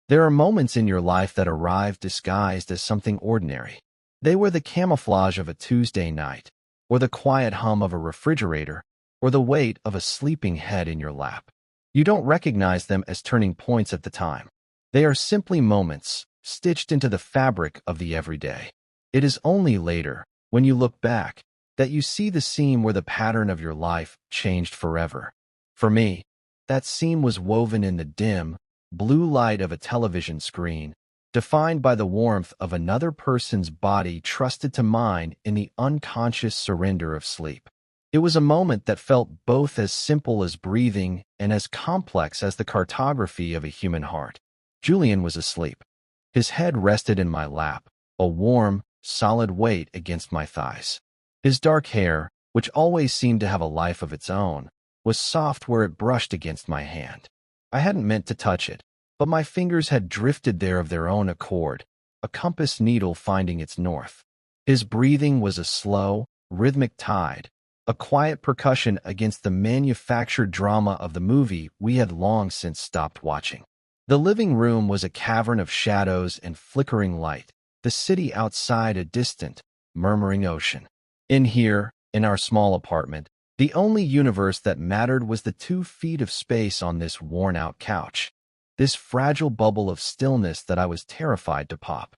There are moments in your life that arrive disguised as something ordinary. They were the camouflage of a Tuesday night, or the quiet hum of a refrigerator, or the weight of a sleeping head in your lap. You don't recognize them as turning points at the time. They are simply moments, stitched into the fabric of the everyday. It is only later, when you look back, that you see the seam where the pattern of your life changed forever. For me, that seam was woven in the dim, blue light of a television screen, defined by the warmth of another person's body trusted to mine in the unconscious surrender of sleep. It was a moment that felt both as simple as breathing and as complex as the cartography of a human heart. Julian was asleep. His head rested in my lap, a warm, solid weight against my thighs. His dark hair, which always seemed to have a life of its own, was soft where it brushed against my hand. I hadn't meant to touch it, but my fingers had drifted there of their own accord, a compass needle finding its north. His breathing was a slow, rhythmic tide, a quiet percussion against the manufactured drama of the movie we had long since stopped watching. The living room was a cavern of shadows and flickering light, the city outside a distant, murmuring ocean. In here, in our small apartment, the only universe that mattered was the 2 feet of space on this worn-out couch, this fragile bubble of stillness that I was terrified to pop.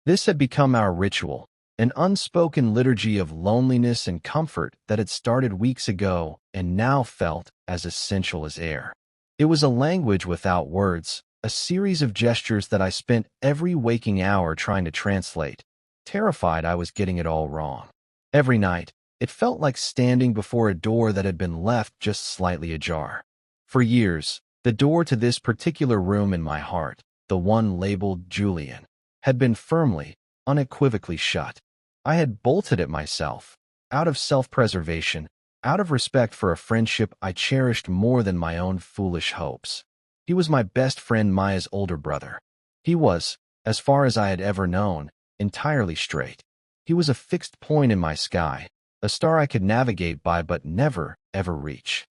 This had become our ritual, an unspoken liturgy of loneliness and comfort that had started weeks ago and now felt as essential as air. It was a language without words, a series of gestures that I spent every waking hour trying to translate, terrified I was getting it all wrong. Every night, it felt like standing before a door that had been left just slightly ajar. For years, the door to this particular room in my heart, the one labeled Julian, had been firmly, unequivocally shut. I had bolted it myself, out of self-preservation, out of respect for a friendship I cherished more than my own foolish hopes. He was my best friend Maya's older brother. He was, as far as I had ever known, entirely straight. He was a fixed point in my sky, a star I could navigate by but never, ever reach.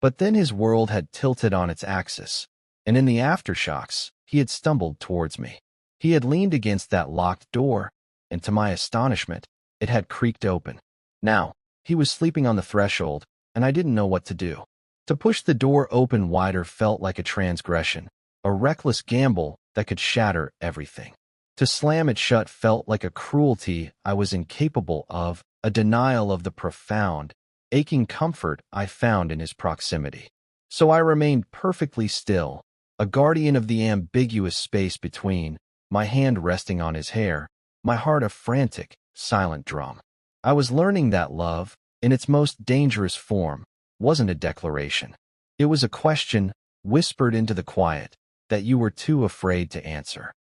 But then his world had tilted on its axis, and in the aftershocks, he had stumbled towards me. He had leaned against that locked door, and to my astonishment, it had creaked open. Now, he was sleeping on the threshold, and I didn't know what to do. To push the door open wider felt like a transgression, a reckless gamble that could shatter everything. To slam it shut felt like a cruelty I was incapable of, a denial of the profound, aching comfort I found in his proximity. So I remained perfectly still, a guardian of the ambiguous space between, my hand resting on his hair, my heart a frantic, silent drum. I was learning that love, in its most dangerous form, wasn't a declaration. It was a question, whispered into the quiet, that you were too afraid to answer.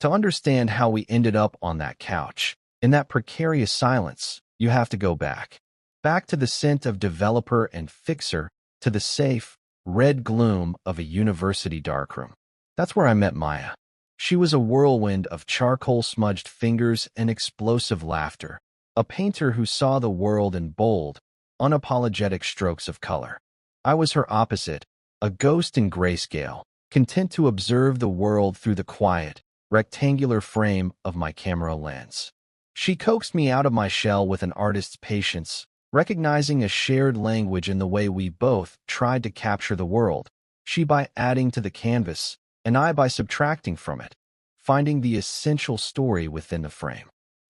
To understand how we ended up on that couch, in that precarious silence, you have to go back. Back to the scent of developer and fixer, to the safe, red gloom of a university darkroom. That's where I met Maya. She was a whirlwind of charcoal-smudged fingers and explosive laughter, a painter who saw the world in bold, unapologetic strokes of color. I was her opposite, a ghost in grayscale, content to observe the world through the quiet, rectangular frame of my camera lens. She coaxed me out of my shell with an artist's patience, recognizing a shared language in the way we both tried to capture the world, she by adding to the canvas, and I by subtracting from it, finding the essential story within the frame.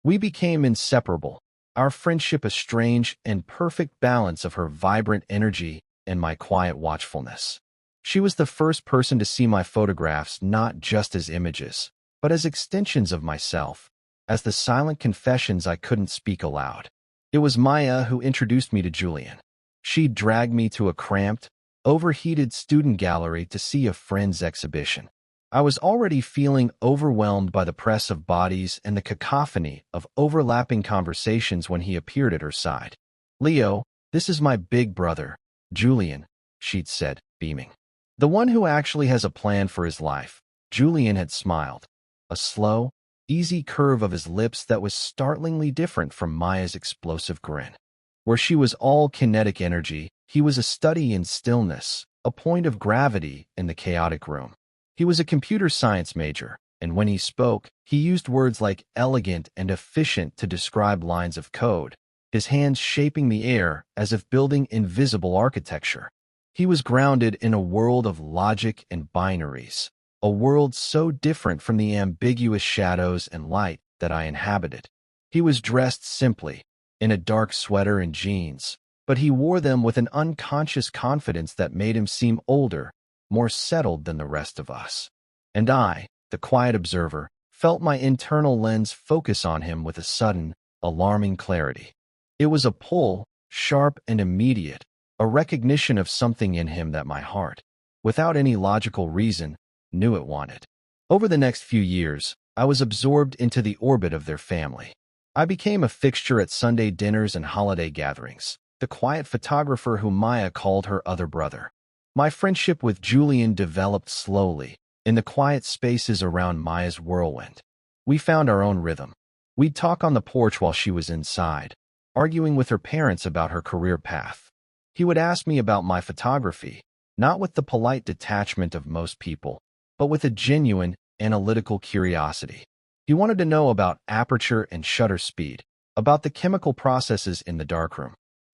We became inseparable, our friendship a strange and perfect balance of her vibrant energy and my quiet watchfulness. She was the first person to see my photographs not just as images, but as extensions of myself, as the silent confessions I couldn't speak aloud. It was Maya who introduced me to Julian. She dragged me to a cramped, overheated student gallery to see a friend's exhibition. I was already feeling overwhelmed by the press of bodies and the cacophony of overlapping conversations when he appeared at her side. "Leo, this is my big brother, Julian," she'd said, beaming. "The one who actually has a plan for his life." Julian had smiled, a slow, easy curve of his lips that was startlingly different from Maya's explosive grin. Where she was all kinetic energy, he was a study in stillness, a point of gravity in the chaotic room. He was a computer science major, and when he spoke, he used words like elegant and efficient to describe lines of code, his hands shaping the air as if building invisible architecture. He was grounded in a world of logic and binaries, a world so different from the ambiguous shadows and light that I inhabited. He was dressed simply, in a dark sweater and jeans, but he wore them with an unconscious confidence that made him seem older, more settled than the rest of us. And I, the quiet observer, felt my internal lens focus on him with a sudden, alarming clarity. It was a pull, sharp and immediate, a recognition of something in him that my heart, without any logical reason, knew it wanted. Over the next few years, I was absorbed into the orbit of their family. I became a fixture at Sunday dinners and holiday gatherings, the quiet photographer whom Maya called her other brother. My friendship with Julian developed slowly, in the quiet spaces around Maya's whirlwind. We found our own rhythm. We'd talk on the porch while she was inside, arguing with her parents about her career path. He would ask me about my photography, not with the polite detachment of most people, but with a genuine, analytical curiosity. He wanted to know about aperture and shutter speed, about the chemical processes in the darkroom.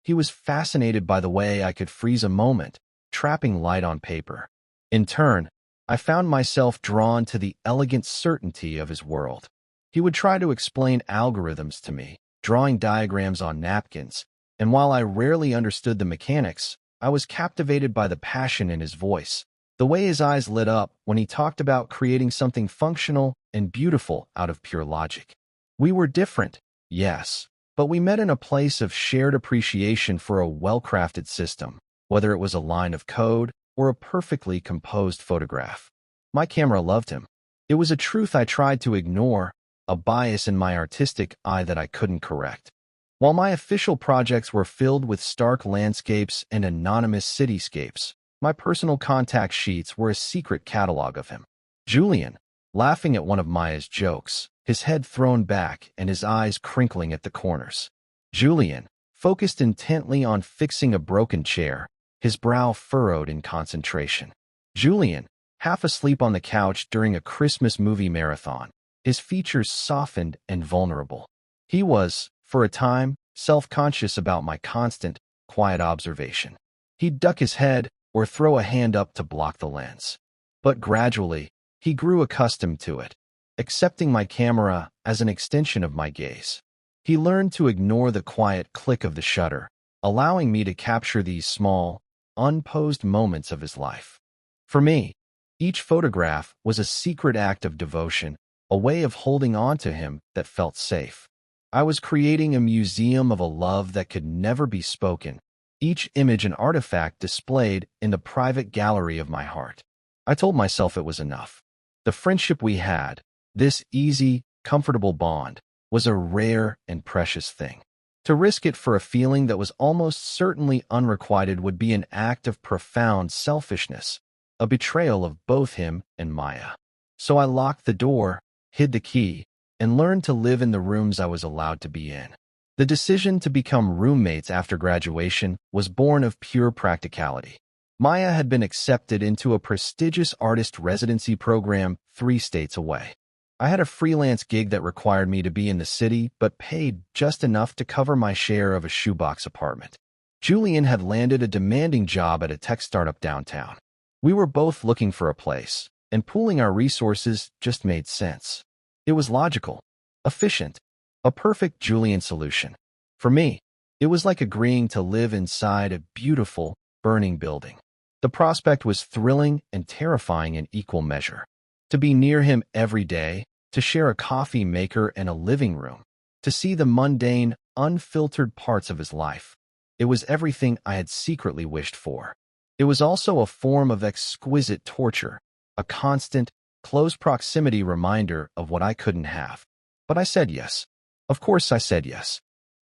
He was fascinated by the way I could freeze a moment, trapping light on paper. In turn, I found myself drawn to the elegant certainty of his world. He would try to explain algorithms to me, drawing diagrams on napkins, and while I rarely understood the mechanics, I was captivated by the passion in his voice, the way his eyes lit up when he talked about creating something functional and beautiful out of pure logic. We were different, yes, but we met in a place of shared appreciation for a well-crafted system, whether it was a line of code or a perfectly composed photograph. My camera loved him. It was a truth I tried to ignore, a bias in my artistic eye that I couldn't correct. While my official projects were filled with stark landscapes and anonymous cityscapes, my personal contact sheets were a secret catalog of him. Julian, laughing at one of Maya's jokes, his head thrown back and his eyes crinkling at the corners. Julian, focused intently on fixing a broken chair, his brow furrowed in concentration. Julian, half asleep on the couch during a Christmas movie marathon, his features softened and vulnerable. He was, for a time, self-conscious about my constant, quiet observation. He'd duck his head or throw a hand up to block the lens. But gradually, he grew accustomed to it, accepting my camera as an extension of my gaze. He learned to ignore the quiet click of the shutter, allowing me to capture these small, unposed moments of his life. For me, each photograph was a secret act of devotion, a way of holding on to him that felt safe. I was creating a museum of a love that could never be spoken, each image an artifact displayed in the private gallery of my heart. I told myself it was enough. The friendship we had, this easy, comfortable bond, was a rare and precious thing. To risk it for a feeling that was almost certainly unrequited would be an act of profound selfishness, a betrayal of both him and Maya. So I locked the door, hid the key, and learned to live in the rooms I was allowed to be in. The decision to become roommates after graduation was born of pure practicality. Maya had been accepted into a prestigious artist residency program 3 states away. I had a freelance gig that required me to be in the city but paid just enough to cover my share of a shoebox apartment. Julian had landed a demanding job at a tech startup downtown. We were both looking for a place, and pooling our resources just made sense. It was logical, efficient, a perfect Julian solution. For me, it was like agreeing to live inside a beautiful, burning building. The prospect was thrilling and terrifying in equal measure. To be near him every day, to share a coffee maker and a living room, to see the mundane, unfiltered parts of his life. It was everything I had secretly wished for. It was also a form of exquisite torture, a constant, close proximity reminder of what I couldn't have. But I said yes. Of course I said yes.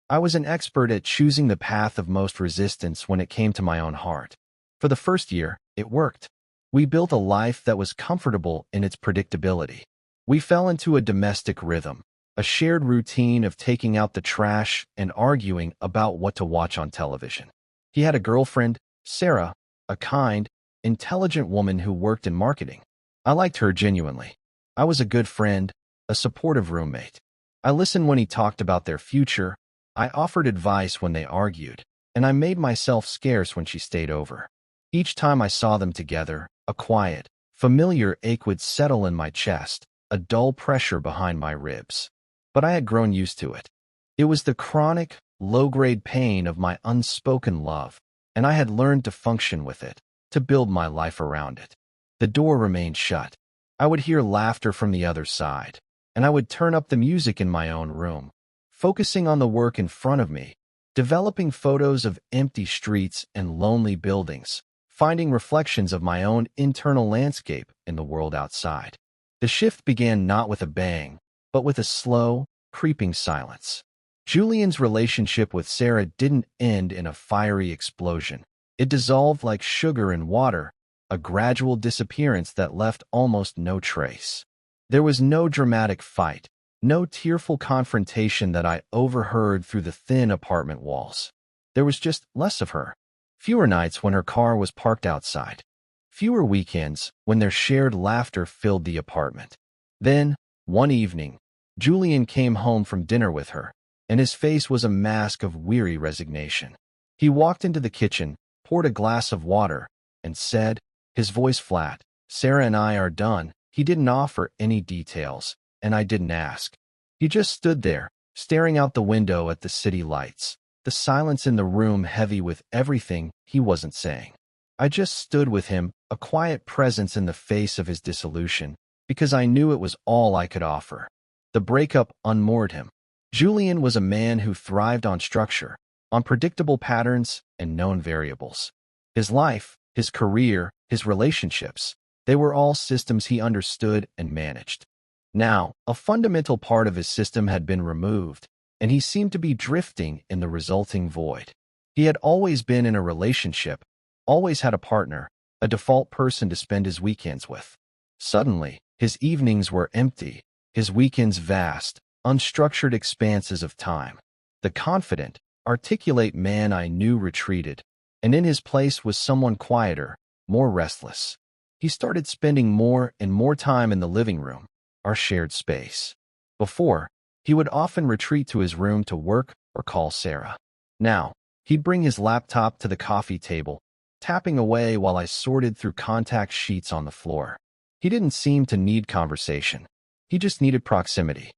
I was an expert at choosing the path of most resistance when it came to my own heart. For the first year, it worked. We built a life that was comfortable in its predictability. We fell into a domestic rhythm, a shared routine of taking out the trash and arguing about what to watch on television. He had a girlfriend, Sarah, a kind, intelligent woman who worked in marketing. I liked her genuinely. I was a good friend, a supportive roommate. I listened when he talked about their future. I offered advice when they argued, and I made myself scarce when she stayed over. Each time I saw them together, a quiet, familiar ache would settle in my chest, a dull pressure behind my ribs. But I had grown used to it. It was the chronic, low-grade pain of my unspoken love, and I had learned to function with it, to build my life around it. The door remained shut. I would hear laughter from the other side, and I would turn up the music in my own room, focusing on the work in front of me, developing photos of empty streets and lonely buildings, finding reflections of my own internal landscape in the world outside. The shift began not with a bang, but with a slow, creeping silence. Julian's relationship with Sarah didn't end in a fiery explosion. It dissolved like sugar in water, a gradual disappearance that left almost no trace. There was no dramatic fight, no tearful confrontation that I overheard through the thin apartment walls. There was just less of her. Fewer nights when her car was parked outside. Fewer weekends when their shared laughter filled the apartment. Then, one evening, Julian came home from dinner with her, and his face was a mask of weary resignation. He walked into the kitchen, poured a glass of water, and said, his voice flat, "Sarah and I are done." He didn't offer any details, and I didn't ask. He just stood there, staring out the window at the city lights, the silence in the room heavy with everything he wasn't saying. I just stood with him, a quiet presence in the face of his dissolution, because I knew it was all I could offer. The breakup unmoored him. Julian was a man who thrived on structure, on predictable patterns and known variables. His life, his career, his relationships, they were all systems he understood and managed. Now, a fundamental part of his system had been removed, and he seemed to be drifting in the resulting void. He had always been in a relationship, always had a partner, a default person to spend his weekends with. Suddenly, his evenings were empty, his weekends vast, unstructured expanses of time. The confident, articulate man I knew retreated, and in his place was someone quieter, more restless. He started spending more and more time in the living room, our shared space. Before, he would often retreat to his room to work or call Sarah. Now, he'd bring his laptop to the coffee table, tapping away while I sorted through contact sheets on the floor. He didn't seem to need conversation. He just needed proximity.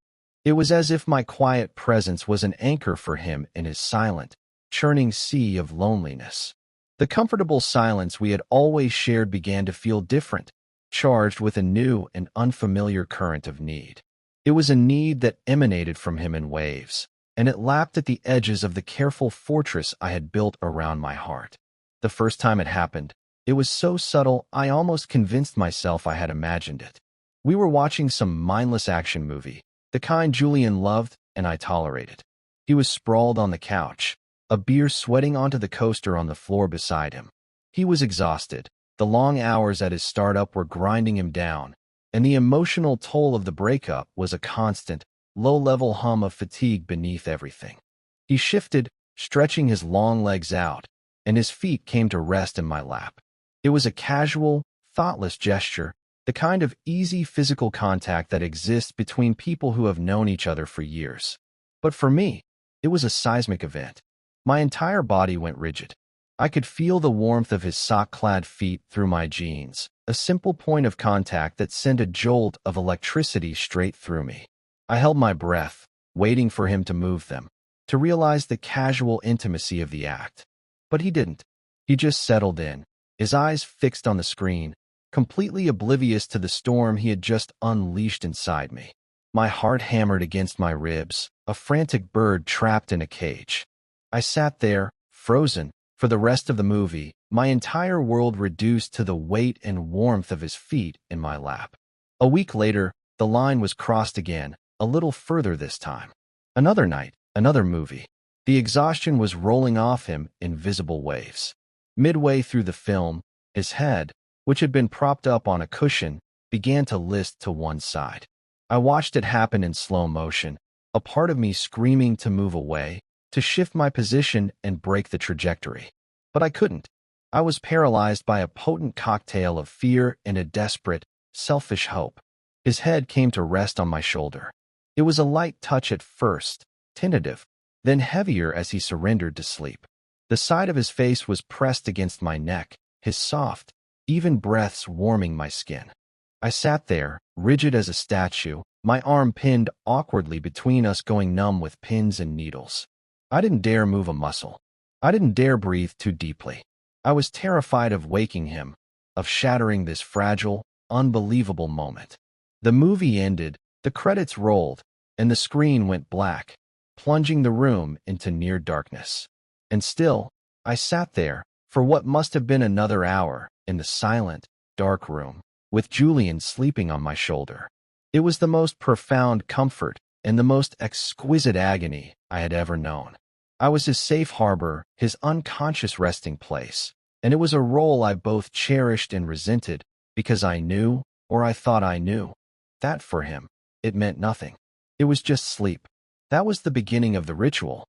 It was as if my quiet presence was an anchor for him in his silent, churning sea of loneliness. The comfortable silence we had always shared began to feel different, charged with a new and unfamiliar current of need. It was a need that emanated from him in waves, and it lapped at the edges of the careful fortress I had built around my heart. The first time it happened, it was so subtle I almost convinced myself I had imagined it. We were watching some mindless action movie, the kind Julian loved and I tolerated. He was sprawled on the couch, a beer sweating onto the coaster on the floor beside him. He was exhausted. The long hours at his startup were grinding him down, and the emotional toll of the breakup was a constant, low-level hum of fatigue beneath everything. He shifted, stretching his long legs out, and his feet came to rest in my lap. It was a casual, thoughtless gesture, the kind of easy physical contact that exists between people who have known each other for years. But for me, it was a seismic event. My entire body went rigid. I could feel the warmth of his sock-clad feet through my jeans, a simple point of contact that sent a jolt of electricity straight through me. I held my breath, waiting for him to move them, to realize the casual intimacy of the act. But he didn't. He just settled in, his eyes fixed on the screen, completely oblivious to the storm he had just unleashed inside me. My heart hammered against my ribs, a frantic bird trapped in a cage. I sat there, frozen, for the rest of the movie, my entire world reduced to the weight and warmth of his feet in my lap. A week later, the line was crossed again, a little further this time. Another night, another movie. The exhaustion was rolling off him in visible waves. Midway through the film, his head, which had been propped up on a cushion, began to list to one side. I watched it happen in slow motion, a part of me screaming to move away, to shift my position and break the trajectory. But I couldn't. I was paralyzed by a potent cocktail of fear and a desperate, selfish hope. His head came to rest on my shoulder. It was a light touch at first, tentative, then heavier as he surrendered to sleep. The side of his face was pressed against my neck, his soft, even breaths warming my skin. I sat there, rigid as a statue, my arm pinned awkwardly between us, going numb with pins and needles. I didn't dare move a muscle. I didn't dare breathe too deeply. I was terrified of waking him, of shattering this fragile, unbelievable moment. The movie ended, the credits rolled, and the screen went black, plunging the room into near darkness. And still, I sat there, for what must have been another hour, in the silent, dark room, with Julian sleeping on my shoulder. It was the most profound comfort and the most exquisite agony I had ever known. I was his safe harbor, his unconscious resting place, and it was a role I both cherished and resented because I knew, or I thought I knew, that for him, it meant nothing. It was just sleep. That was the beginning of the ritual.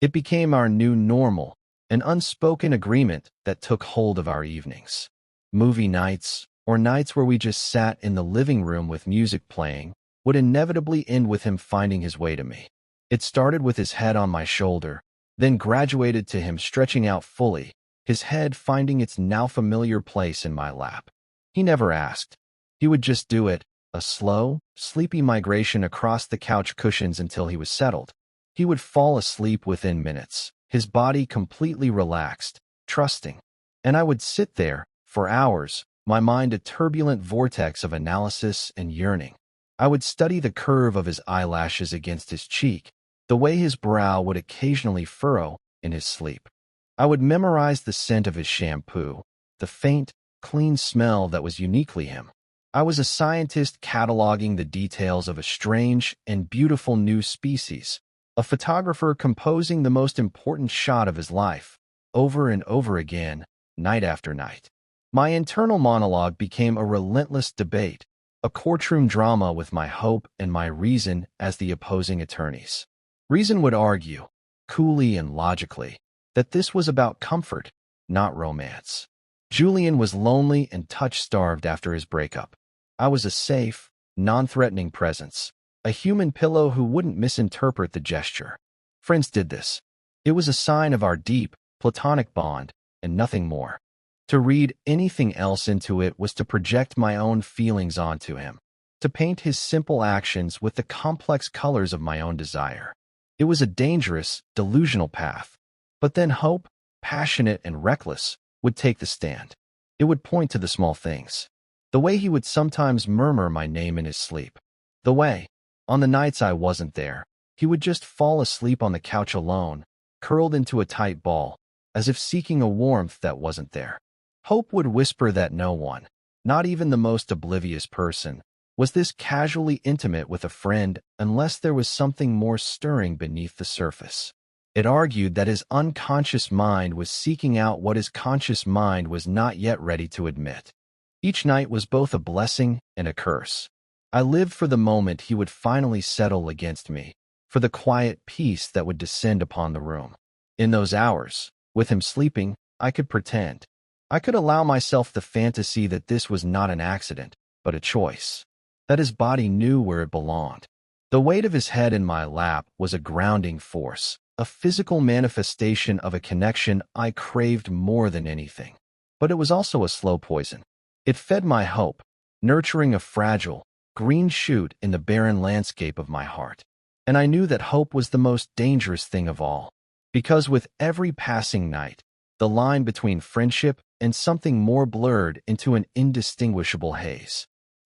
It became our new normal, an unspoken agreement that took hold of our evenings. Movie nights, or nights where we just sat in the living room with music playing, would inevitably end with him finding his way to me. It started with his head on my shoulder, then graduated to him stretching out fully, his head finding its now familiar place in my lap. He never asked. He would just do it, a slow, sleepy migration across the couch cushions until he was settled. He would fall asleep within minutes, his body completely relaxed, trusting. And I would sit there, for hours, my mind a turbulent vortex of analysis and yearning. I would study the curve of his eyelashes against his cheek, the way his brow would occasionally furrow in his sleep. I would memorize the scent of his shampoo, the faint, clean smell that was uniquely him. I was a scientist cataloging the details of a strange and beautiful new species, a photographer composing the most important shot of his life, over and over again, night after night. My internal monologue became a relentless debate, a courtroom drama with my hope and my reason as the opposing attorneys. Reason would argue, coolly and logically, that this was about comfort, not romance. Julian was lonely and touch-starved after his breakup. I was a safe, non-threatening presence, a human pillow who wouldn't misinterpret the gesture. Friends did this. It was a sign of our deep, platonic bond, and nothing more. To read anything else into it was to project my own feelings onto him, to paint his simple actions with the complex colors of my own desire. It was a dangerous, delusional path. But then hope, passionate and reckless, would take the stand. It would point to the small things. The way he would sometimes murmur my name in his sleep. The way, on the nights I wasn't there, he would just fall asleep on the couch alone, curled into a tight ball, as if seeking a warmth that wasn't there. Hope would whisper that no one, not even the most oblivious person, was this casually intimate with a friend unless there was something more stirring beneath the surface. It argued that his unconscious mind was seeking out what his conscious mind was not yet ready to admit. Each night was both a blessing and a curse. I lived for the moment he would finally settle against me, for the quiet peace that would descend upon the room. In those hours, with him sleeping, I could pretend. I could allow myself the fantasy that this was not an accident, but a choice. That his body knew where it belonged. The weight of his head in my lap was a grounding force, a physical manifestation of a connection I craved more than anything. But it was also a slow poison. It fed my hope, nurturing a fragile, green shoot in the barren landscape of my heart. And I knew that hope was the most dangerous thing of all, because with every passing night, the line between friendship and something more blurred into an indistinguishable haze.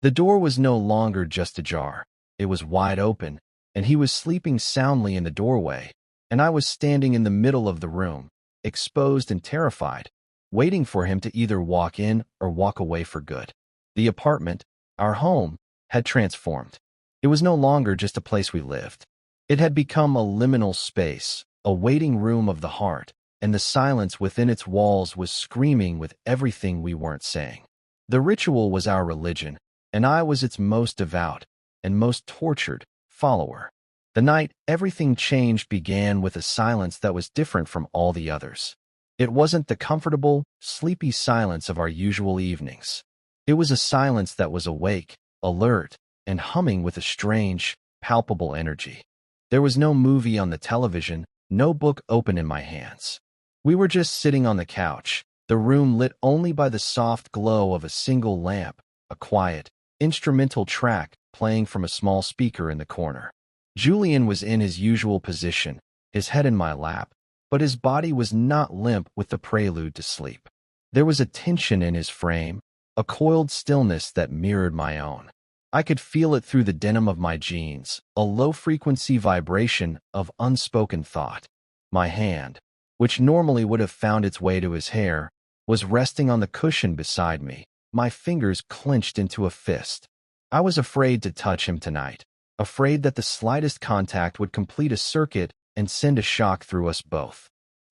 The door was no longer just ajar. It was wide open, and he was sleeping soundly in the doorway, and I was standing in the middle of the room, exposed and terrified, waiting for him to either walk in or walk away for good. The apartment, our home, had transformed. It was no longer just a place we lived. It had become a liminal space, a waiting room of the heart, and the silence within its walls was screaming with everything we weren't saying. The ritual was our religion, and I was its most devout and most tortured follower. The night everything changed began with a silence that was different from all the others. It wasn't the comfortable, sleepy silence of our usual evenings. It was a silence that was awake, alert, and humming with a strange, palpable energy. There was no movie on the television, no book open in my hands. We were just sitting on the couch, the room lit only by the soft glow of a single lamp, a quiet, instrumental track playing from a small speaker in the corner. Julian was in his usual position, his head in my lap, but his body was not limp with the prelude to sleep. There was a tension in his frame, a coiled stillness that mirrored my own. I could feel it through the denim of my jeans, a low-frequency vibration of unspoken thought. My hand, which normally would have found its way to his hair, was resting on the cushion beside me, my fingers clenched into a fist. I was afraid to touch him tonight, afraid that the slightest contact would complete a circuit and send a shock through us both.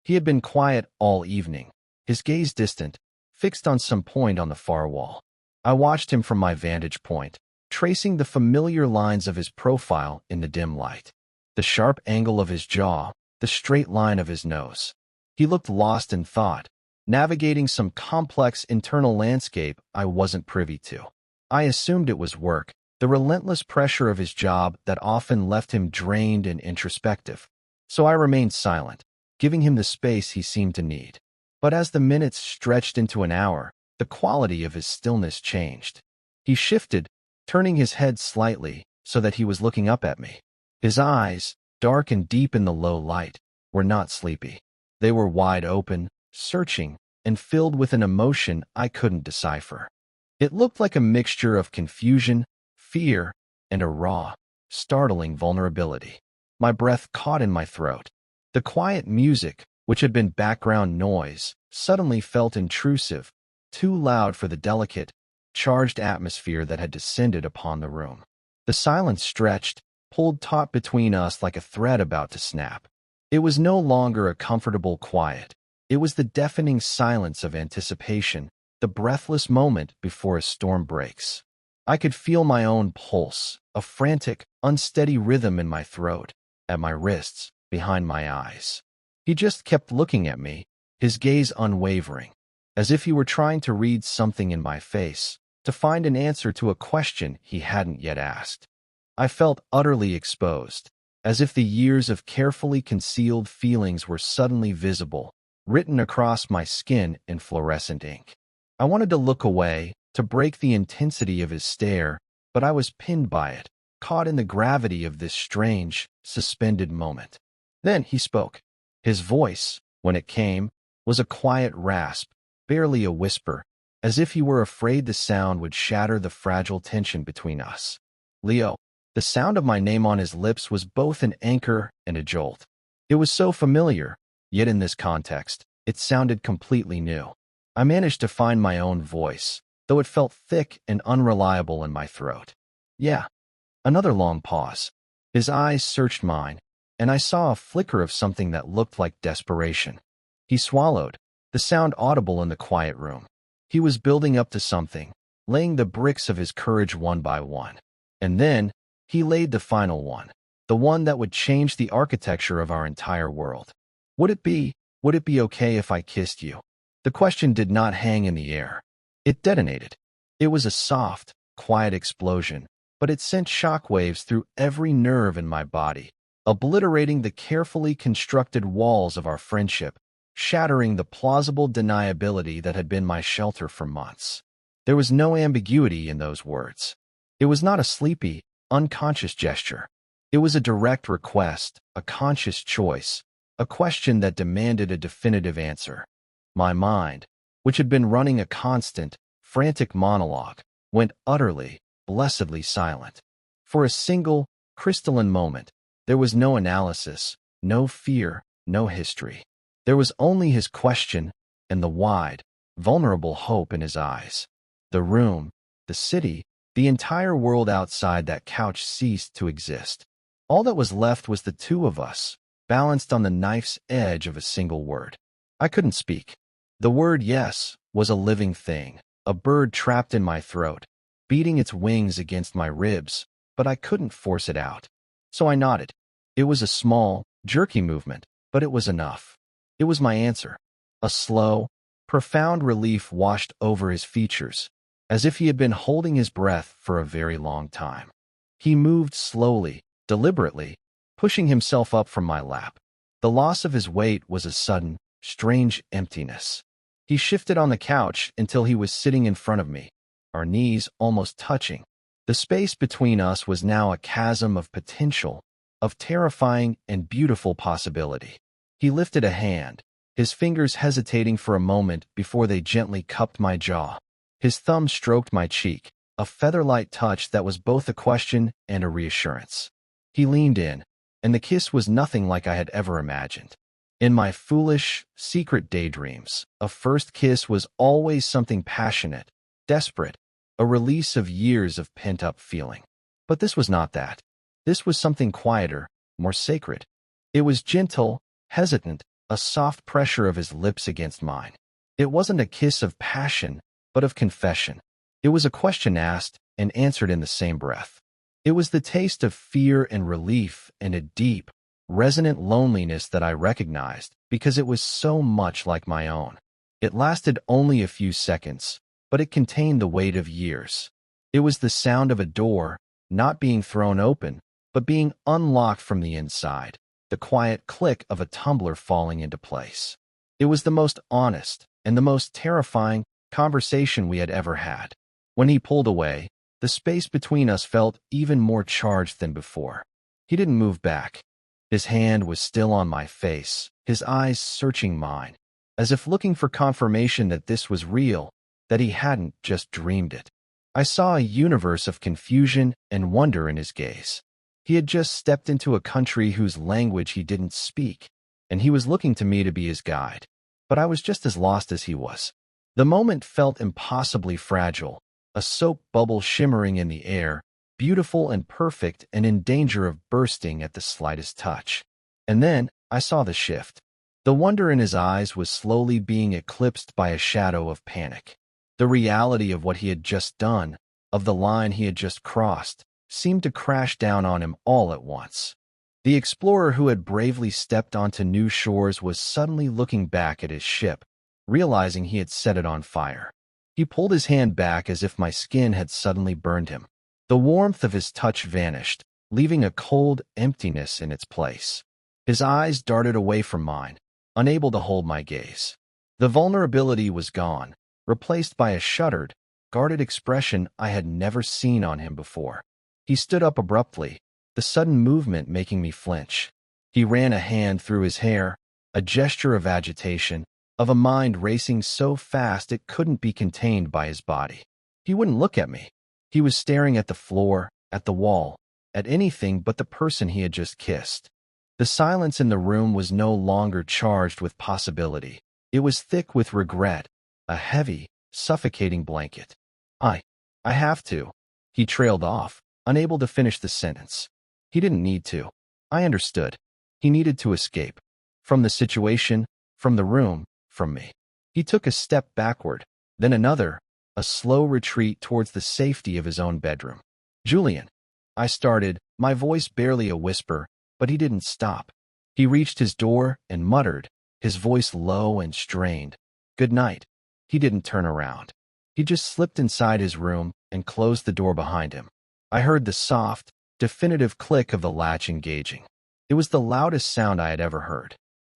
He had been quiet all evening, his gaze distant, fixed on some point on the far wall. I watched him from my vantage point, tracing the familiar lines of his profile in the dim light. The sharp angle of his jaw, the straight line of his nose. He looked lost in thought, navigating some complex internal landscape I wasn't privy to. I assumed it was work, the relentless pressure of his job that often left him drained and introspective. So I remained silent, giving him the space he seemed to need. But as the minutes stretched into an hour, the quality of his stillness changed. He shifted, turning his head slightly so that he was looking up at me. His eyes, dark and deep in the low light, were not sleepy. They were wide open, searching, and filled with an emotion I couldn't decipher. It looked like a mixture of confusion, fear, and a raw, startling vulnerability. My breath caught in my throat. The quiet music, which had been background noise, suddenly felt intrusive, too loud for the delicate, charged atmosphere that had descended upon the room. The silence stretched, pulled taut between us like a thread about to snap. It was no longer a comfortable quiet. It was the deafening silence of anticipation, the breathless moment before a storm breaks. I could feel my own pulse, a frantic, unsteady rhythm in my throat, at my wrists, behind my eyes. He just kept looking at me, his gaze unwavering, as if he were trying to read something in my face, to find an answer to a question he hadn't yet asked. I felt utterly exposed, as if the years of carefully concealed feelings were suddenly visible, written across my skin in fluorescent ink. I wanted to look away, to break the intensity of his stare, but I was pinned by it, caught in the gravity of this strange, suspended moment. Then he spoke. His voice, when it came, was a quiet rasp, barely a whisper, as if he were afraid the sound would shatter the fragile tension between us. Leo. The sound of my name on his lips was both an anchor and a jolt. It was so familiar, yet in this context, it sounded completely new. I managed to find my own voice, though it felt thick and unreliable in my throat. Yeah. Another long pause. His eyes searched mine, and I saw a flicker of something that looked like desperation. He swallowed, the sound audible in the quiet room. He was building up to something, laying the bricks of his courage one by one. And then, he laid the final one, the one that would change the architecture of our entire world. Would it be okay if I kissed you? The question did not hang in the air. It detonated. It was a soft, quiet explosion, but it sent shockwaves through every nerve in my body, obliterating the carefully constructed walls of our friendship, shattering the plausible deniability that had been my shelter for months. There was no ambiguity in those words. It was not a sleepy, unconscious gesture. It was a direct request, a conscious choice, a question that demanded a definitive answer. My mind, which had been running a constant, frantic monologue, went utterly, blessedly silent. For a single, crystalline moment, there was no analysis, no fear, no history. There was only his question and the wide, vulnerable hope in his eyes. The room, the city, the entire world outside that couch ceased to exist. All that was left was the two of us, balanced on the knife's edge of a single word. I couldn't speak. The word yes was a living thing, a bird trapped in my throat, beating its wings against my ribs, but I couldn't force it out. So I nodded. It was a small, jerky movement, but it was enough. It was my answer. A slow, profound relief washed over his features, as if he had been holding his breath for a very long time. He moved slowly, deliberately, pushing himself up from my lap. The loss of his weight was a sudden, strange emptiness. He shifted on the couch until he was sitting in front of me, our knees almost touching. The space between us was now a chasm of potential, of terrifying and beautiful possibility. He lifted a hand, his fingers hesitating for a moment before they gently cupped my jaw. His thumb stroked my cheek, a feather-light touch that was both a question and a reassurance. He leaned in, and the kiss was nothing like I had ever imagined. In my foolish, secret daydreams, a first kiss was always something passionate, desperate, a release of years of pent-up feeling. But this was not that. This was something quieter, more sacred. It was gentle, hesitant, a soft pressure of his lips against mine. It wasn't a kiss of passion, but of confession. It was a question asked and answered in the same breath. It was the taste of fear and relief and a deep, resonant loneliness that I recognized because it was so much like my own. It lasted only a few seconds, but it contained the weight of years. It was the sound of a door, not being thrown open, but being unlocked from the inside, the quiet click of a tumbler falling into place. It was the most honest and the most terrifying conversation we had ever had. When he pulled away, the space between us felt even more charged than before. He didn't move back. His hand was still on my face, his eyes searching mine, as if looking for confirmation that this was real, that he hadn't just dreamed it. I saw a universe of confusion and wonder in his gaze. He had just stepped into a country whose language he didn't speak, and he was looking to me to be his guide. But I was just as lost as he was. The moment felt impossibly fragile, a soap bubble shimmering in the air, beautiful and perfect and in danger of bursting at the slightest touch. And then I saw the shift. The wonder in his eyes was slowly being eclipsed by a shadow of panic. The reality of what he had just done, of the line he had just crossed, seemed to crash down on him all at once. The explorer who had bravely stepped onto new shores was suddenly looking back at his ship, realizing he had set it on fire. He pulled his hand back as if my skin had suddenly burned him. The warmth of his touch vanished, leaving a cold emptiness in its place. His eyes darted away from mine, unable to hold my gaze. The vulnerability was gone, replaced by a shuttered, guarded expression I had never seen on him before. He stood up abruptly, the sudden movement making me flinch. He ran a hand through his hair, a gesture of agitation, of a mind racing so fast it couldn't be contained by his body. He wouldn't look at me. He was staring at the floor, at the wall, at anything but the person he had just kissed. The silence in the room was no longer charged with possibility. It was thick with regret, a heavy, suffocating blanket. I have to. He trailed off, unable to finish the sentence. He didn't need to. I understood. He needed to escape. From the situation, from the room, from me. He took a step backward, then another, a slow retreat towards the safety of his own bedroom. Julian, I started, my voice barely a whisper, but he didn't stop. He reached his door and muttered, his voice low and strained, "Good night." He didn't turn around. He just slipped inside his room and closed the door behind him. I heard the soft, definitive click of the latch engaging. It was the loudest sound I had ever heard.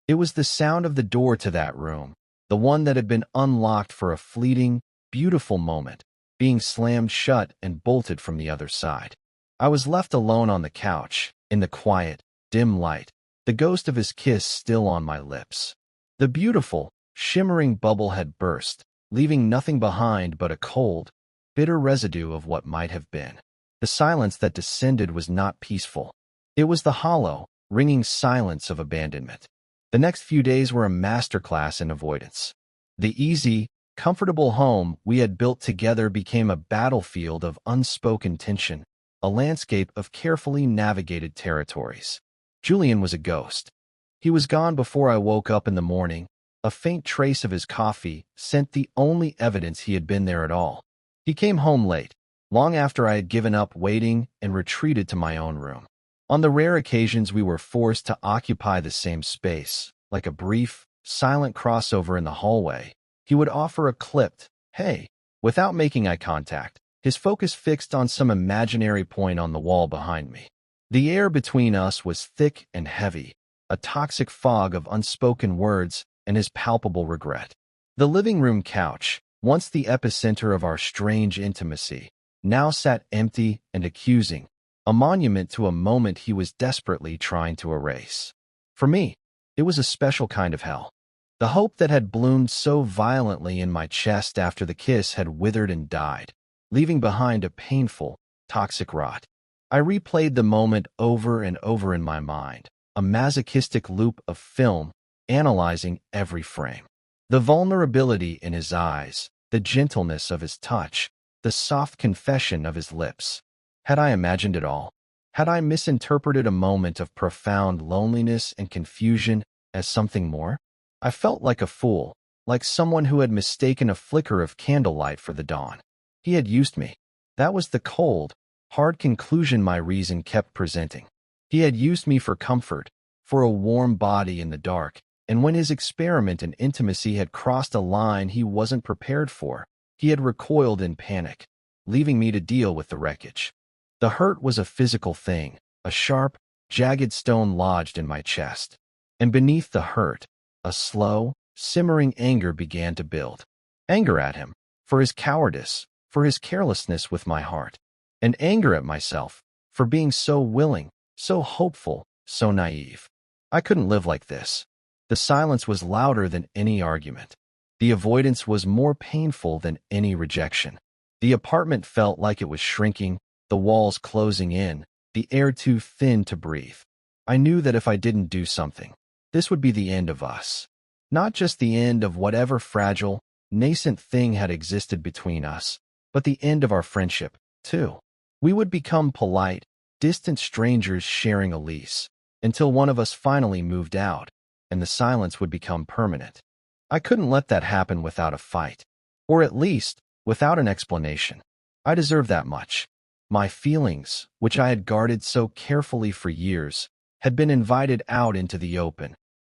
It was the sound of the door to that room, the one that had been unlocked for a fleeting, beautiful moment, being slammed shut and bolted from the other side. I was left alone on the couch, in the quiet, dim light, the ghost of his kiss still on my lips. The beautiful, shimmering bubble had burst, leaving nothing behind but a cold, bitter residue of what might have been. The silence that descended was not peaceful. It was the hollow, ringing silence of abandonment. The next few days were a masterclass in avoidance. The easy, comfortable home we had built together became a battlefield of unspoken tension, a landscape of carefully navigated territories. Julian was a ghost. He was gone before I woke up in the morning. A faint trace of his coffee sent the only evidence he had been there at all. He came home late, long after I had given up waiting and retreated to my own room. On the rare occasions we were forced to occupy the same space, like a brief, silent crossover in the hallway, he would offer a clipped, "Hey," Without making eye contact, his focus fixed on some imaginary point on the wall behind me. The air between us was thick and heavy, a toxic fog of unspoken words and his palpable regret. The living room couch, once the epicenter of our strange intimacy, now sat empty and accusing, a monument to a moment he was desperately trying to erase. For me, it was a special kind of hell. The hope that had bloomed so violently in my chest after the kiss had withered and died, leaving behind a painful, toxic rot. I replayed the moment over and over in my mind, a masochistic loop of film, analyzing every frame. The vulnerability in his eyes, the gentleness of his touch, the soft confession of his lips. Had I imagined it all? Had I misinterpreted a moment of profound loneliness and confusion as something more? I felt like a fool, like someone who had mistaken a flicker of candlelight for the dawn. He had used me. That was the cold, hard conclusion my reason kept presenting. He had used me for comfort, for a warm body in the dark, and when his experiment in intimacy had crossed a line he wasn't prepared for, he had recoiled in panic, leaving me to deal with the wreckage. The hurt was a physical thing, a sharp, jagged stone lodged in my chest. And beneath the hurt, a slow, simmering anger began to build. Anger at him, for his cowardice, for his carelessness with my heart. And anger at myself, for being so willing, so hopeful, so naive. I couldn't live like this. The silence was louder than any argument. The avoidance was more painful than any rejection. The apartment felt like it was shrinking, the walls closing in, the air too thin to breathe. I knew that if I didn't do something, this would be the end of us. Not just the end of whatever fragile, nascent thing had existed between us, but the end of our friendship, too. We would become polite, distant strangers sharing a lease, until one of us finally moved out, and the silence would become permanent. I couldn't let that happen without a fight, or at least, without an explanation. I deserved that much. My feelings, which I had guarded so carefully for years, had been invited out into the open,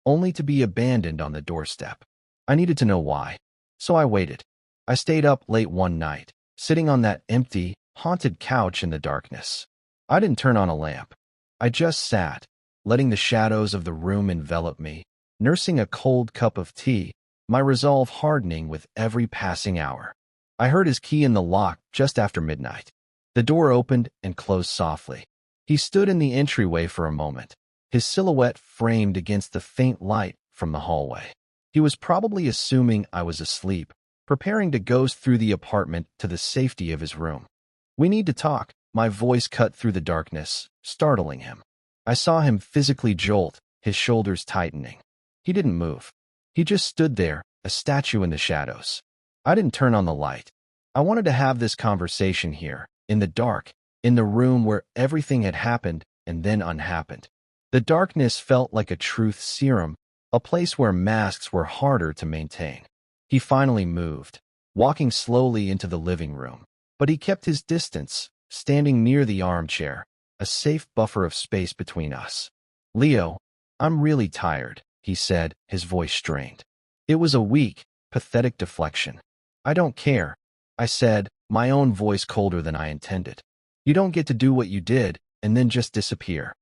only to be abandoned on the doorstep. I needed to know why, so I waited. I stayed up late one night, sitting on that empty, haunted couch in the darkness. I didn't turn on a lamp. I just sat, letting the shadows of the room envelop me, nursing a cold cup of tea, my resolve hardening with every passing hour. I heard his key in the lock just after midnight. The door opened and closed softly. He stood in the entryway for a moment, his silhouette framed against the faint light from the hallway. He was probably assuming I was asleep, preparing to ghost through the apartment to the safety of his room. "We need to talk," my voice cut through the darkness, startling him. I saw him physically jolt, his shoulders tightening. He didn't move. He just stood there, a statue in the shadows. I didn't turn on the light. I wanted to have this conversation here, in the dark, in the room where everything had happened and then unhappened. The darkness felt like a truth serum, a place where masks were harder to maintain. He finally moved, walking slowly into the living room, but he kept his distance, standing near the armchair, a safe buffer of space between us. "Leo, I'm really tired," he said, his voice strained. It was a weak, pathetic deflection. "I don't care," I said, my own voice colder than I intended. "You don't get to do what you did and then just disappear.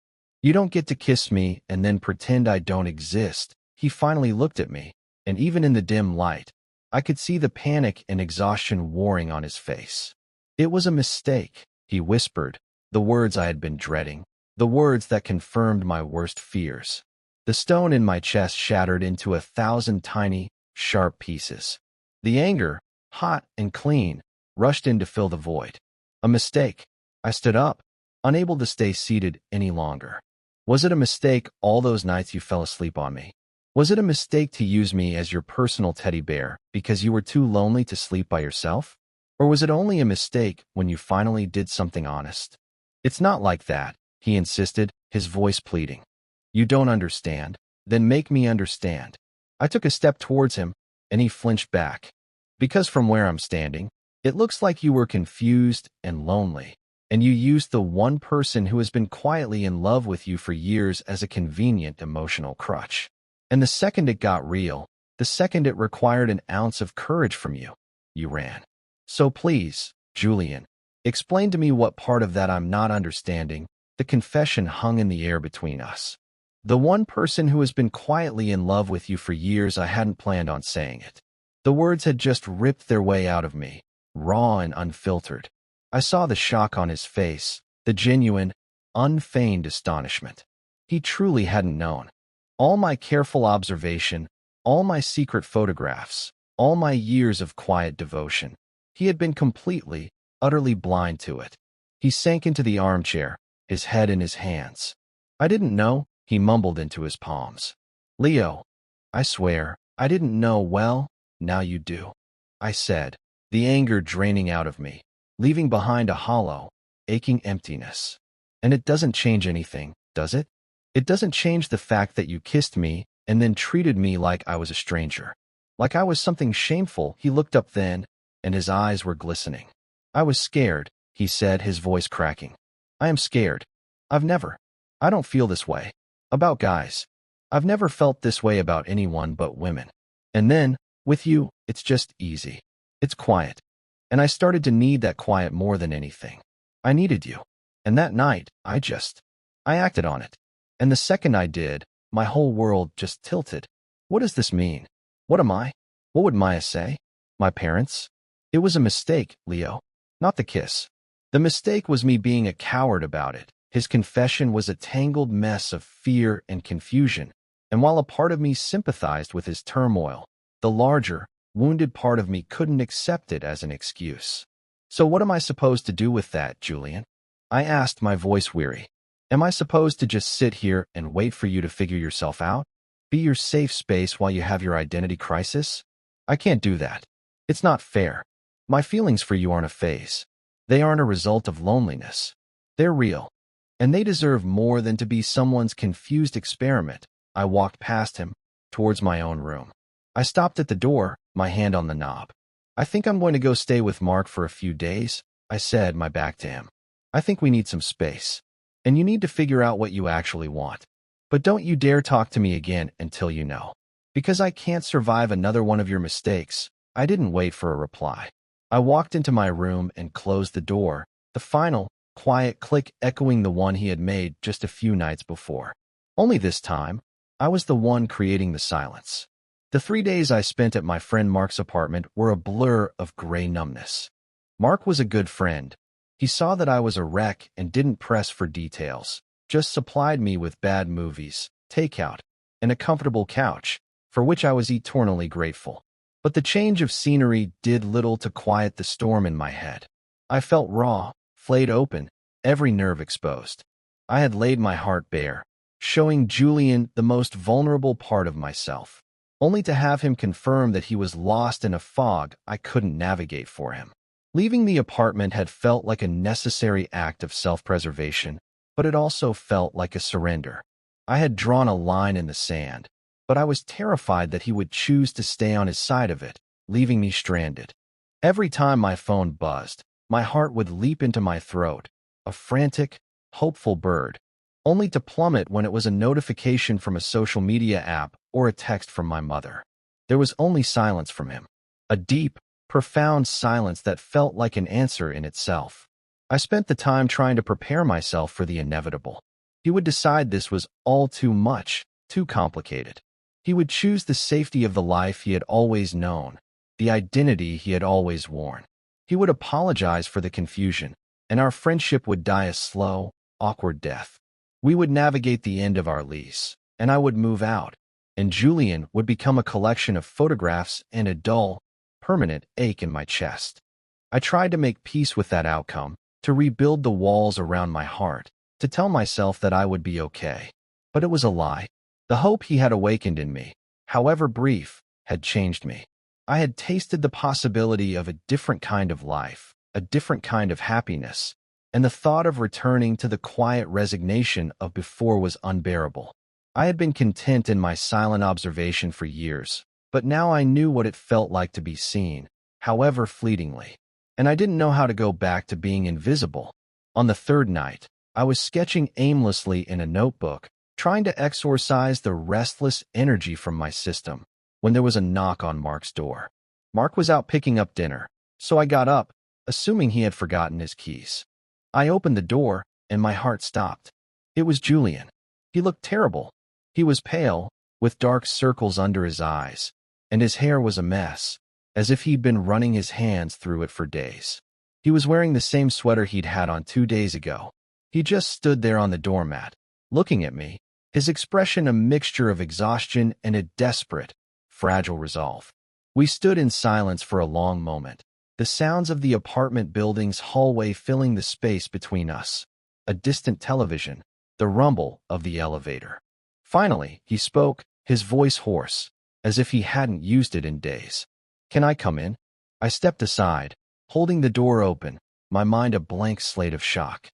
You don't get to kiss me and then pretend I don't exist." He finally looked at me, and even in the dim light, I could see the panic and exhaustion warring on his face. "It was a mistake," he whispered, the words I had been dreading, the words that confirmed my worst fears. The stone in my chest shattered into 1,000 tiny, sharp pieces. The anger, hot and clean, rushed in to fill the void. "A mistake." I stood up, unable to stay seated any longer. "Was it a mistake all those nights you fell asleep on me? Was it a mistake to use me as your personal teddy bear because you were too lonely to sleep by yourself? Or was it only a mistake when you finally did something honest?" "It's not like that," he insisted, his voice pleading. "You don't understand. Then make me understand." I took a step towards him, and he flinched back. "Because from where I'm standing, it looks like you were confused and lonely, and you used the one person who has been quietly in love with you for years as a convenient emotional crutch. And the second it got real, the second it required an ounce of courage from you, you ran." So please, Julian, explain to me what part of that I'm not understanding. The confession hung in the air between us. The one person who has been quietly in love with you for years. I hadn't planned on saying it. The words had just ripped their way out of me, raw and unfiltered. I saw the shock on his face, the genuine, unfeigned astonishment. He truly hadn't known. All my careful observation, all my secret photographs, all my years of quiet devotion. He had been completely, utterly blind to it. He sank into the armchair, his head in his hands. I didn't know, he mumbled into his palms. Leo, I swear, I didn't know. Well, now you do, I said, the anger draining out of me, leaving behind a hollow, aching emptiness. And it doesn't change anything, does it? It doesn't change the fact that you kissed me and then treated me like I was a stranger. Like I was something shameful. He looked up then, and his eyes were glistening. I was scared, he said, his voice cracking. I am scared. I don't feel this way. About guys. I've never felt this way about anyone but women. And then, with you, it's just easy. It's quiet. And I started to need that quiet more than anything. I needed you. And that night, I acted on it. And the second I did, my whole world just tilted. What does this mean? What am I? What would Maya say? My parents? It was a mistake, Leo. Not the kiss. The mistake was me being a coward about it. His confession was a tangled mess of fear and confusion, and while a part of me sympathized with his turmoil, the larger, wounded part of me couldn't accept it as an excuse. So what am I supposed to do with that, Julian? I asked, my voice weary. Am I supposed to just sit here and wait for you to figure yourself out? Be your safe space while you have your identity crisis? I can't do that. It's not fair. My feelings for you aren't a phase. They aren't a result of loneliness. They're real. And they deserve more than to be someone's confused experiment. I walked past him, towards my own room. I stopped at the door, my hand on the knob. I think I'm going to go stay with Mark for a few days, I said, my back to him. I think we need some space. And you need to figure out what you actually want. But don't you dare talk to me again until you know. Because I can't survive another one of your mistakes. I didn't wait for a reply. I walked into my room and closed the door, the final, quiet click echoing the one he had made just a few nights before. Only this time, I was the one creating the silence. The 3 days I spent at my friend Mark's apartment were a blur of gray numbness. Mark was a good friend. He saw that I was a wreck and didn't press for details, just supplied me with bad movies, takeout, and a comfortable couch, for which I was eternally grateful. But the change of scenery did little to quiet the storm in my head. I felt raw, flayed open, every nerve exposed. I had laid my heart bare, showing Julian the most vulnerable part of myself, only to have him confirm that he was lost in a fog I couldn't navigate for him. Leaving the apartment had felt like a necessary act of self-preservation, but it also felt like a surrender. I had drawn a line in the sand, but I was terrified that he would choose to stay on his side of it, leaving me stranded. Every time my phone buzzed, my heart would leap into my throat, a frantic, hopeful bird, only to plummet when it was a notification from a social media app or a text from my mother. There was only silence from him, a deep, profound silence that felt like an answer in itself. I spent the time trying to prepare myself for the inevitable. He would decide this was all too much, too complicated. He would choose the safety of the life he had always known, the identity he had always worn. He would apologize for the confusion, and our friendship would die a slow, awkward death. We would navigate the end of our lease, and I would move out, and Julian would become a collection of photographs and a dull, permanent ache in my chest. I tried to make peace with that outcome, to rebuild the walls around my heart, to tell myself that I would be okay. But it was a lie. The hope he had awakened in me, however brief, had changed me. I had tasted the possibility of a different kind of life, a different kind of happiness, and the thought of returning to the quiet resignation of before was unbearable. I had been content in my silent observation for years, but now I knew what it felt like to be seen, however fleetingly. And I didn't know how to go back to being invisible. On the third night, I was sketching aimlessly in a notebook, trying to exorcise the restless energy from my system, when there was a knock on Mark's door. Mark was out picking up dinner, So I got up, assuming he had forgotten his keys. I opened the door, and my heart stopped. It was Julian. He looked terrible. He was pale, with dark circles under his eyes, and his hair was a mess, as if he'd been running his hands through it for days. He was wearing the same sweater he'd had on 2 days ago. He just stood there on the doormat, looking at me, his expression a mixture of exhaustion and a desperate, fragile resolve. We stood in silence for a long moment, the sounds of the apartment building's hallway filling the space between us, a distant television, the rumble of the elevator. Finally, he spoke, his voice hoarse, as if he hadn't used it in days. "Can I come in?" I stepped aside, holding the door open, my mind a blank slate of shock.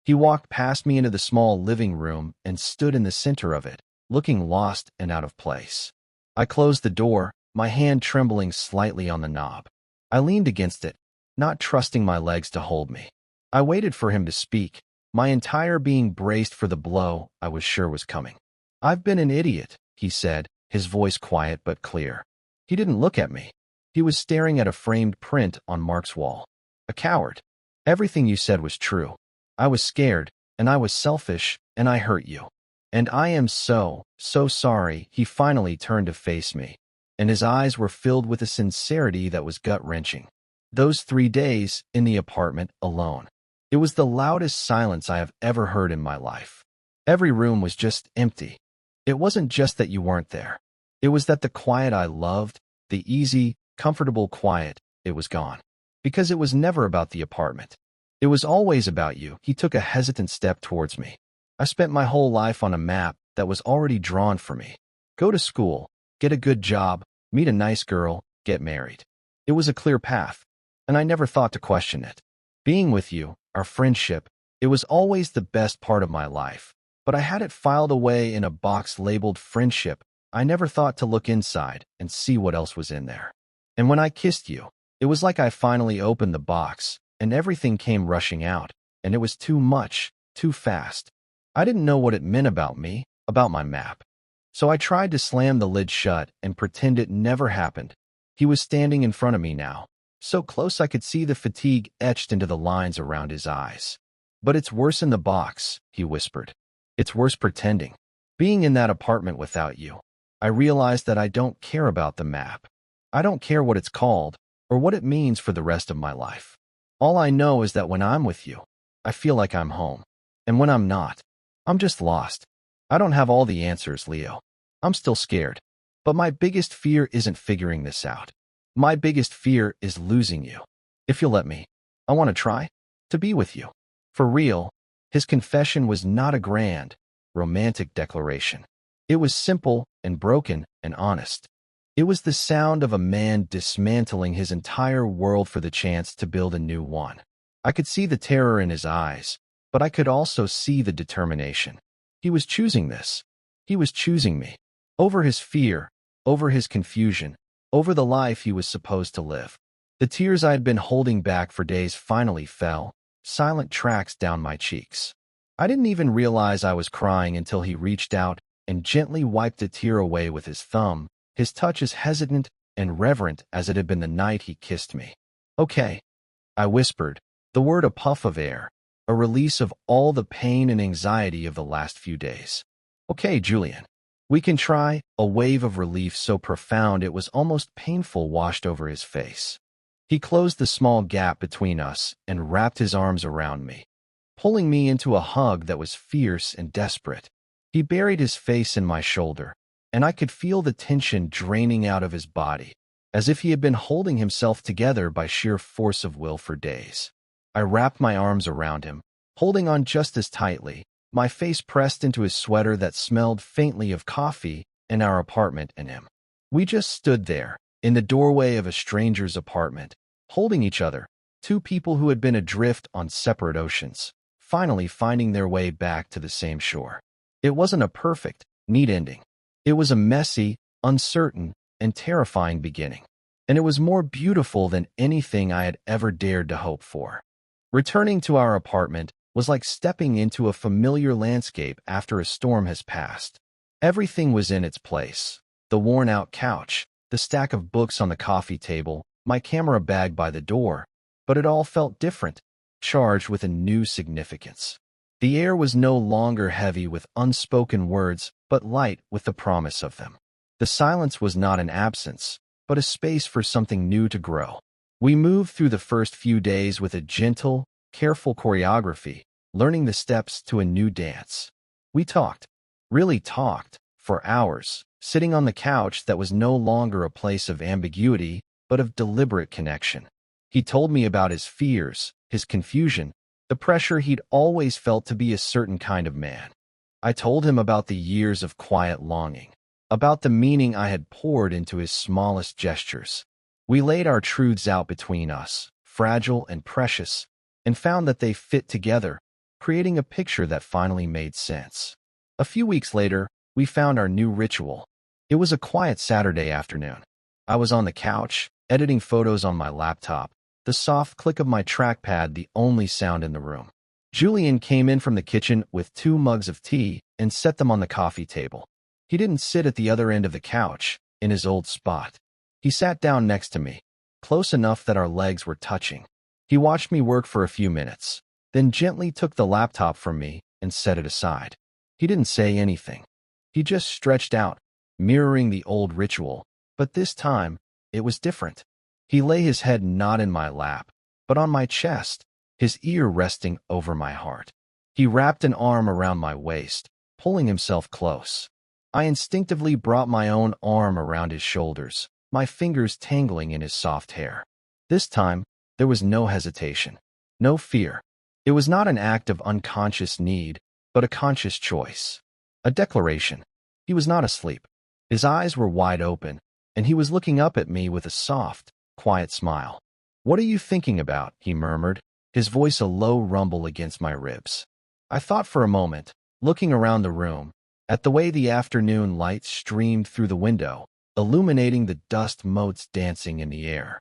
He walked past me into the small living room and stood in the center of it, looking lost and out of place. I closed the door, my hand trembling slightly on the knob. I leaned against it, not trusting my legs to hold me. I waited for him to speak, my entire being braced for the blow I was sure was coming. "I've been an idiot," he said, his voice quiet but clear. He didn't look at me. He was staring at a framed print on Mark's wall. "A coward. Everything you said was true. I was scared, and I was selfish, and I hurt you. And I am so sorry." He finally turned to face me, and his eyes were filled with a sincerity that was gut-wrenching. Those 3 days in the apartment alone. It was the loudest silence I have ever heard in my life. Every room was just empty. It wasn't just that you weren't there. It was that the quiet I loved, the easy, comfortable quiet, it was gone. Because it was never about the apartment. It was always about you. He took a hesitant step towards me. I spent my whole life on a map that was already drawn for me. Go to school, get a good job, meet a nice girl, get married. It was a clear path, and I never thought to question it. Being with you, our friendship, it was always the best part of my life, but I had it filed away in a box labeled friendship. I never thought to look inside and see what else was in there. And when I kissed you, it was like I finally opened the box, and everything came rushing out, and it was too much, too fast. I didn't know what it meant about me, about my map. So I tried to slam the lid shut and pretend it never happened. He was standing in front of me now, so close I could see the fatigue etched into the lines around his eyes. "But it's worse in the box," he whispered. "It's worse pretending. Being in that apartment without you. I realized that I don't care about the map. I don't care what it's called, or what it means for the rest of my life. All I know is that when I'm with you, I feel like I'm home. And when I'm not, I'm just lost. I don't have all the answers, Leo. I'm still scared. But my biggest fear isn't figuring this out. My biggest fear is losing you. If you'll let me, I want to try to be with you. For real." His confession was not a grand, romantic declaration. It was simple and broken and honest. It was the sound of a man dismantling his entire world for the chance to build a new one. I could see the terror in his eyes, but I could also see the determination. He was choosing this. He was choosing me. Over his fear, over his confusion, over the life he was supposed to live. The tears I had been holding back for days finally fell, silent tracks down my cheeks. I didn't even realize I was crying until he reached out and gently wiped a tear away with his thumb, his touch as hesitant and reverent as it had been the night he kissed me. "Okay," I whispered, the word a puff of air, a release of all the pain and anxiety of the last few days. "Okay, Julian. We can try." A wave of relief so profound it was almost painful washed over his face. He closed the small gap between us and wrapped his arms around me, pulling me into a hug that was fierce and desperate. He buried his face in my shoulder, and I could feel the tension draining out of his body, as if he had been holding himself together by sheer force of will for days. I wrapped my arms around him, holding on just as tightly, my face pressed into his sweater that smelled faintly of coffee and our apartment and him. We just stood there, in the doorway of a stranger's apartment, holding each other, two people who had been adrift on separate oceans, finally finding their way back to the same shore. It wasn't a perfect, neat ending. It was a messy, uncertain, and terrifying beginning. And it was more beautiful than anything I had ever dared to hope for. Returning to our apartment was like stepping into a familiar landscape after a storm has passed. Everything was in its place. The worn-out couch, the stack of books on the coffee table, my camera bag by the door, but it all felt different, charged with a new significance. The air was no longer heavy with unspoken words, but light with the promise of them. The silence was not an absence, but a space for something new to grow. We moved through the first few days with a gentle, careful choreography, learning the steps to a new dance. We talked, really talked, for hours, sitting on the couch that was no longer a place of ambiguity, but of deliberate connection. He told me about his fears, his confusion, the pressure he'd always felt to be a certain kind of man. I told him about the years of quiet longing, about the meaning I had poured into his smallest gestures. We laid our truths out between us, fragile and precious, and found that they fit together, creating a picture that finally made sense. A few weeks later, we found our new ritual. It was a quiet Saturday afternoon. I was on the couch, editing photos on my laptop, the soft click of my trackpad the only sound in the room. Julian came in from the kitchen with 2 mugs of tea and set them on the coffee table. He didn't sit at the other end of the couch, in his old spot. He sat down next to me, close enough that our legs were touching. He watched me work for a few minutes, then gently took the laptop from me and set it aside. He didn't say anything. He just stretched out, mirroring the old ritual, but this time, it was different. He lay his head not in my lap, but on my chest, his ear resting over my heart. He wrapped an arm around my waist, pulling himself close. I instinctively brought my own arm around his shoulders, my fingers tangling in his soft hair. This time, there was no hesitation, no fear. It was not an act of unconscious need, but a conscious choice. A declaration. He was not asleep. His eyes were wide open, and he was looking up at me with a soft, quiet smile. "What are you thinking about?" he murmured, his voice a low rumble against my ribs. I thought for a moment, looking around the room, at the way the afternoon light streamed through the window, illuminating the dust motes dancing in the air.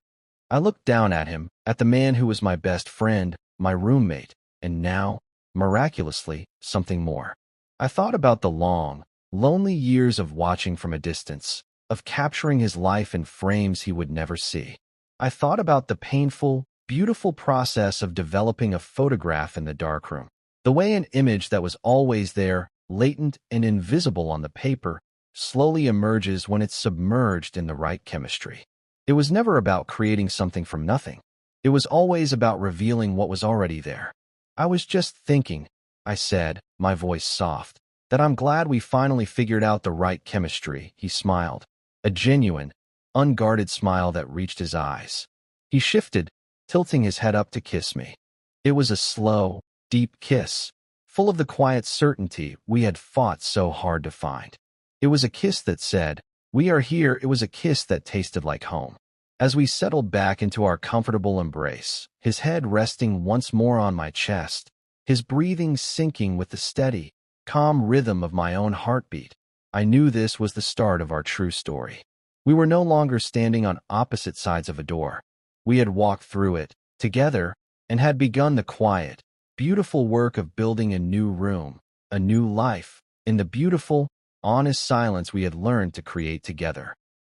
I looked down at him, at the man who was my best friend, my roommate, and now, miraculously, something more. I thought about the long, lonely years of watching from a distance, of capturing his life in frames he would never see. I thought about the painful, beautiful process of developing a photograph in the darkroom, the way an image that was always there, latent and invisible on the paper, slowly emerges when it's submerged in the right chemistry. It was never about creating something from nothing. It was always about revealing what was already there. "I was just thinking," I said, my voice soft, "that I'm glad we finally figured out the right chemistry." He smiled, a genuine, unguarded smile that reached his eyes. He shifted, tilting his head up to kiss me. It was a slow, deep kiss, full of the quiet certainty we had fought so hard to find. It was a kiss that said, "We are here." It was a kiss that tasted like home. As we settled back into our comfortable embrace, his head resting once more on my chest, his breathing syncing with the steady, calm rhythm of my own heartbeat, I knew this was the start of our true story. We were no longer standing on opposite sides of a door. We had walked through it, together, and had begun the quiet, beautiful work of building a new room, a new life, in the beautiful, honest silence we had learned to create together.